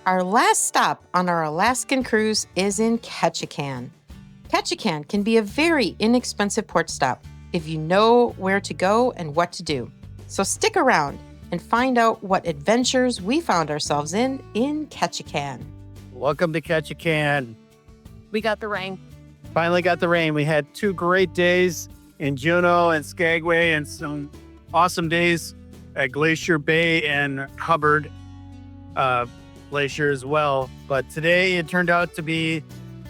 Our last stop on our Alaskan cruise is in Ketchikan. Ketchikan can be a very inexpensive port stop if you know where to go and what to do. So stick around and find out what adventures we found ourselves in Ketchikan. Welcome to Ketchikan. We got the rain. Finally got the rain. We had 2 great days in Juneau and Skagway and some awesome days at Glacier Bay and Hubbard Glacier as well. But today it turned out to be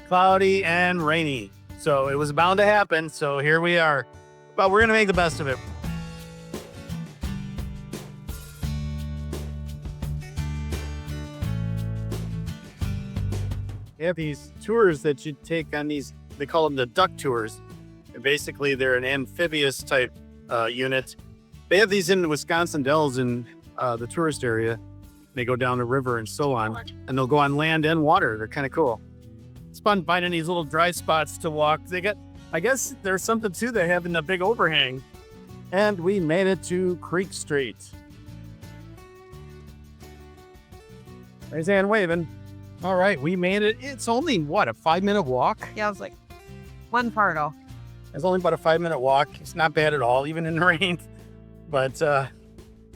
cloudy and rainy. So it was bound to happen. So here we are. But we're going to make the best of it. They have these tours that you take on these, they call them the duck tours. And basically, they're an amphibious type unit. They have these in the Wisconsin Dells in the tourist area. They go down the river and so on, and they'll go on land and water. They're kind of cool. It's fun finding these little dry spots to walk. I guess there's something too they have in the big overhang. And we made it to Creek Street. There's Ann waving. All right, we made it. It's only, what, a 5-minute walk? Yeah, I was like, one part off. It's only about a 5-minute walk. It's not bad at all, even in the rain. But,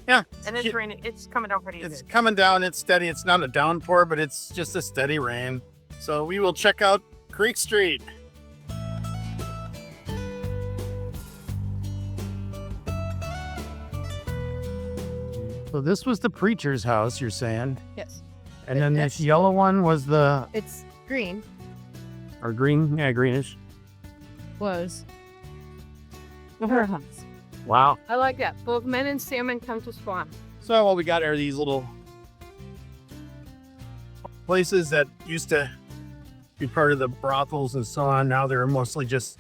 yeah. And it's raining. It's coming down pretty It's good. coming down. It's steady. It's not a downpour, but it's just a steady rain. So we will check out Creek Street. So this was the preacher's house, you're saying? Yes. And then this yellow one was the... It's green. Or green? Yeah, greenish. Was her house. Wow. I like that. Both men and salmon come to spawn. So what we got are these little places that used to be part of the brothels and so on. Now they're mostly just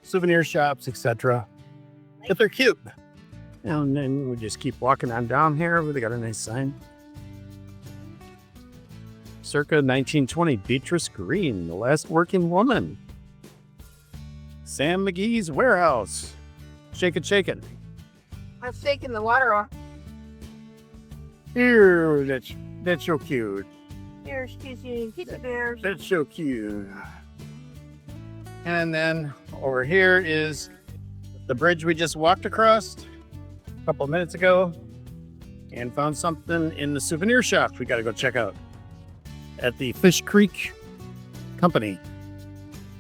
souvenir shops, etc. But they're cute. And then we just keep walking on down here. They got a nice sign. Circa 1920, Beatrice Green, the last working woman. Sam McGee's warehouse. Shakin', shakin'. I'm shaking the water off. Here, that's so cute. Here's Kissy, pizza bears. That's so cute. And then over here is the bridge we just walked across a couple of minutes ago and found something in the souvenir shop we got to go check out at the Fish Creek Company.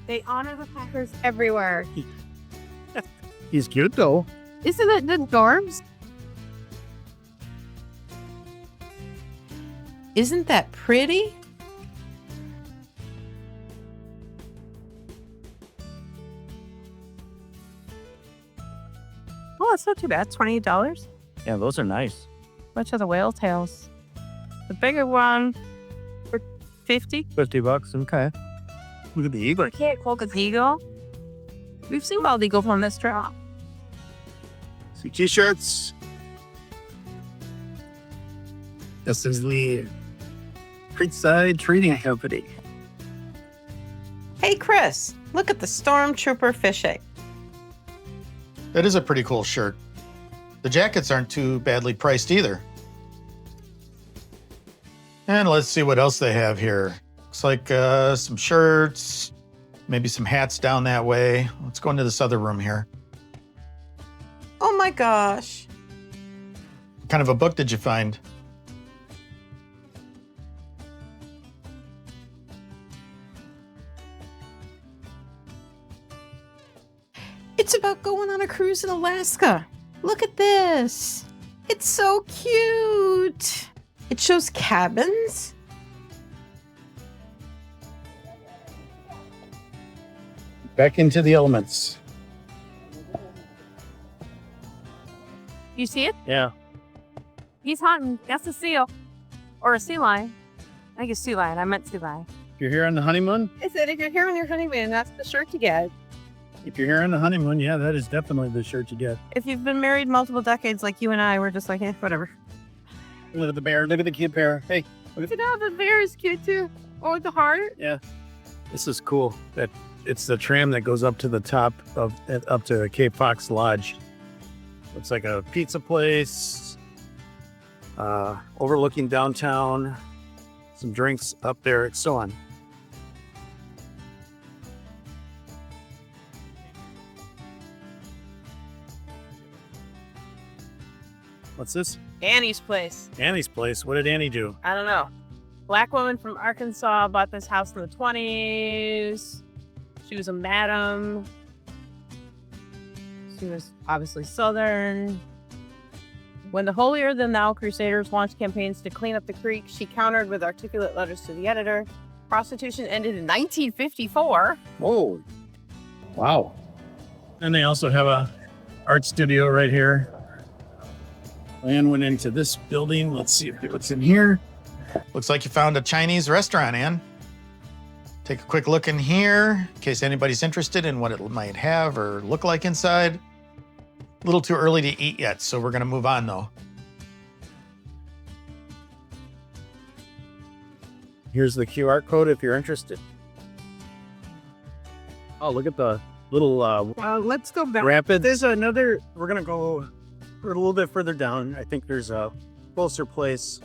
They honor the Packers everywhere. He's cute though. Isn't it the dorms? Isn't that pretty? Oh, it's not too bad. $28. Yeah, those are nice. Much of the whale tails. The bigger one for $50. $50, okay. Look at the eagle. I can't call the eagle. We've seen bald eagle from this trail. See t-shirts. This is the Creekside Trading Company. Hey, Chris, look at the Stormtrooper fishing. That is a pretty cool shirt. The jackets aren't too badly priced either. And let's see what else they have here. Looks like some shirts, maybe some hats down that way. Let's go into this other room here. Oh my gosh. What kind of a book did you find? It's about going on a cruise in Alaska. Look at this. It's so cute. It shows cabins. Back into the elements. You see it? Yeah. He's hunting. That's a seal. Or a sea lion. I think it's sea lion. I meant sea lion. If you're here on the honeymoon, I said, if you're here on your honeymoon, that's the shirt you get. if you're here on the honeymoon, yeah, that is definitely the shirt you get. If you've been married multiple decades like you and I, we're just like, whatever. Look at the bear. Look at the cute bear. Hey, look at The bear is cute too. Oh, with the heart. Yeah. This is cool. That it's the tram that goes up to the top of up to Cape Fox Lodge. Looks like a pizza place overlooking downtown. some drinks up there, and so on. What's this? Annie's place. Annie's place. What did Annie do? I don't know. Black woman from Arkansas bought this house in the 20s. She was a madam. She was obviously Southern. When the Holier Than Thou Crusaders launched campaigns to clean up the creek, she countered with articulate letters to the editor. Prostitution ended in 1954. Whoa. Wow. And they also have a art studio right here. Ann went into this building. Let's see what's in here. Looks like you found a Chinese restaurant, Ann. Take a quick look in here in case anybody's interested in what it might have or look like inside. A little too early to eat yet, so we're gonna move on though. Here's the QR code if you're interested. Oh, look at the little Let's go back. rapids. There's another, we're gonna go a little bit further down. I think there's a closer place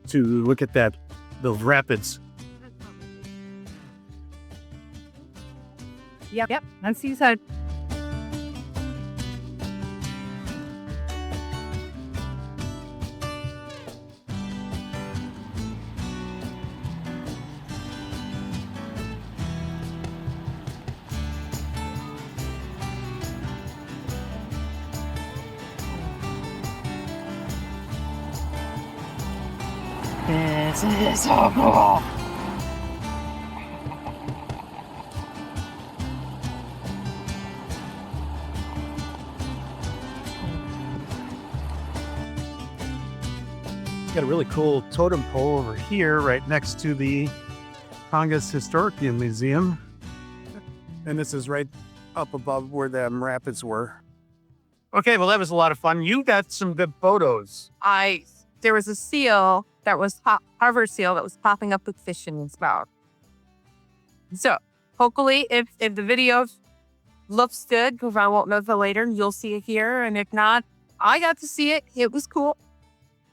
to look at those rapids. Yep. That's seaside. This is so cool. Got a really cool totem pole over here right next to the Tongass Historic Museum. And this is right up above where the rapids were. Okay, well, that was a lot of fun. You got some good photos. There was a seal that was harbor seal that was popping up with fish in its mouth. So hopefully, if the video looks good, because I won't know till later, you'll see it here. And if not, I got to see it. It was cool.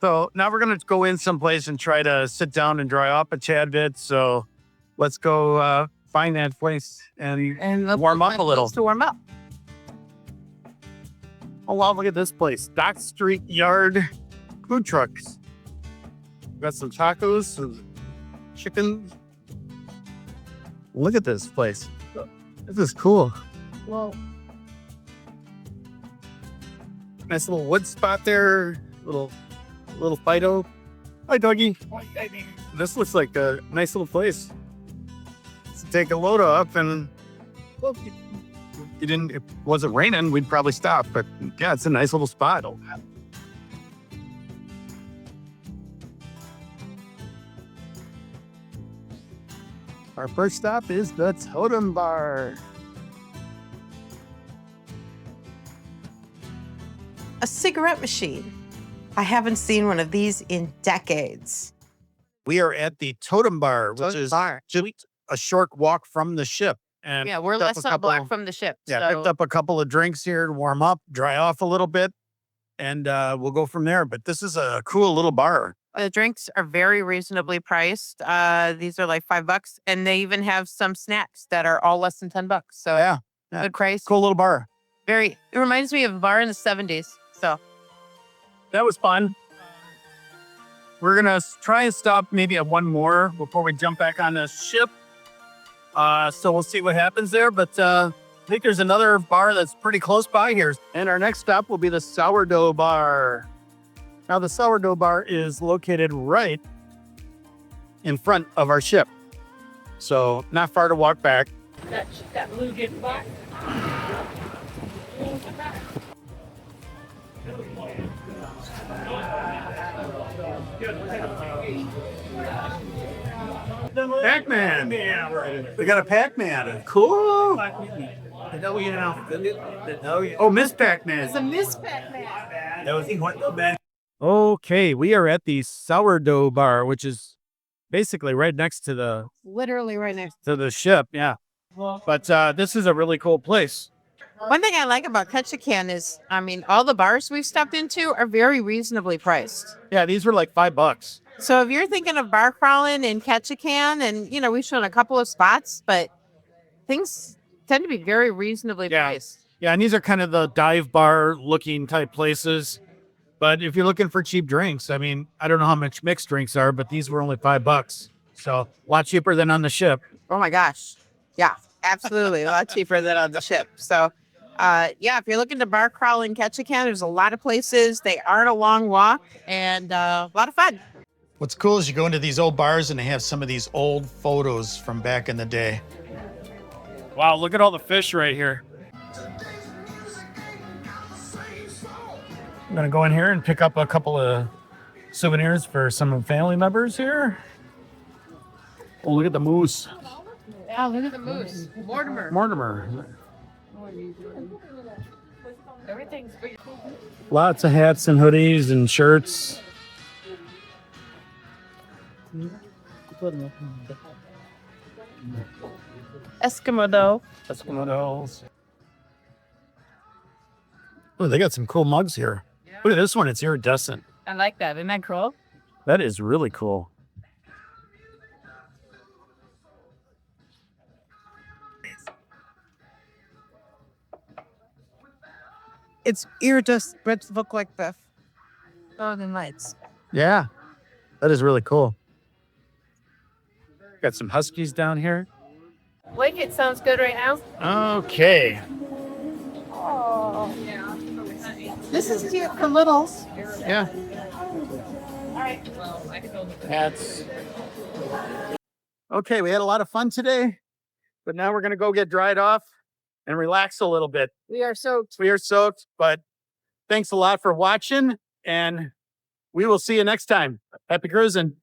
So now we're going to go in someplace and try to sit down and dry off a tad bit. So let's go find that place and warm up a little. To warm up. Oh, wow, look at this place. Dock Street Yard food trucks. Got some tacos, some chicken. Look at this place. This is cool. Well, Nice little wood spot there. Little Fido. Hi, doggy. This looks like a nice little place. Let's take a load up and, well, if it wasn't raining, we'd probably stop. But yeah, it's a nice little spot. Our first stop is the Totem Bar. A cigarette machine. I haven't seen one of these in decades. We are at the Totem Bar, which is just a short walk from the ship. And yeah, we're picked up less a than a couple- block from the ship. Yeah, so picked up a couple of drinks here to warm up, dry off a little bit, and we'll go from there. But this is a cool little bar. the drinks are very reasonably priced. These are like $5, and they even have some snacks that are all less than $10. So Yeah, good price. cool little bar. It reminds me of a bar in the 70s. So That was fun. We're gonna try and stop maybe at one more before we jump back on the ship. So we'll see what happens there. But I think there's another bar that's pretty close by here. And our next stop will be the Sourdough Bar. Now the Sourdough Bar is located right in front of our ship. So not far to walk back. that blue getting back. Pac-Man. We got a Pac-Man. Cool. Oh, Miss Pac-Man. It's a Miss Pac-Man. Okay, we are at the Sourdough Bar, which is basically right next to Literally right next. the ship. Yeah. But this is a really cool place. One thing I like about Ketchikan is, I mean, all the bars we've stepped into are very reasonably priced. Yeah, these were like $5. So if you're thinking of bar crawling in Ketchikan, and we've shown a couple of spots, but things tend to be very reasonably priced. Yeah, and these are kind of the dive bar looking type places. But if you're looking for cheap drinks, I mean, I don't know how much mixed drinks are, but these were only $5. So a lot cheaper than on the ship. Oh my gosh. Yeah, absolutely. A lot cheaper than on the ship. So, if you're looking to bar crawl in Ketchikan, there's a lot of places. They aren't a long walk and a lot of fun. What's cool is you go into these old bars and they have some of these old photos from back in the day. Wow, look at all the fish right here. I'm going to go in here and pick up a couple of souvenirs for some family members here. Oh, look at the moose. Yeah, look at the moose. Mortimer. Everything's big. Lots of hats and hoodies and shirts. Eskimo Eskimos. Oh, they got some cool mugs here. Look at this one. It's iridescent. I like that. Isn't that cool? That is really cool. It's iridescent, but look like the Northern Lights. Yeah, that is really cool. Got some huskies down here. Blanket sounds good right now. Okay. Oh. This is cute for littles. Yeah. All right. Hats. Okay, we had a lot of fun today, but now we're going to go get dried off and relax a little bit. We are soaked. We are soaked, but thanks a lot for watching, and we will see you next time. Happy cruising.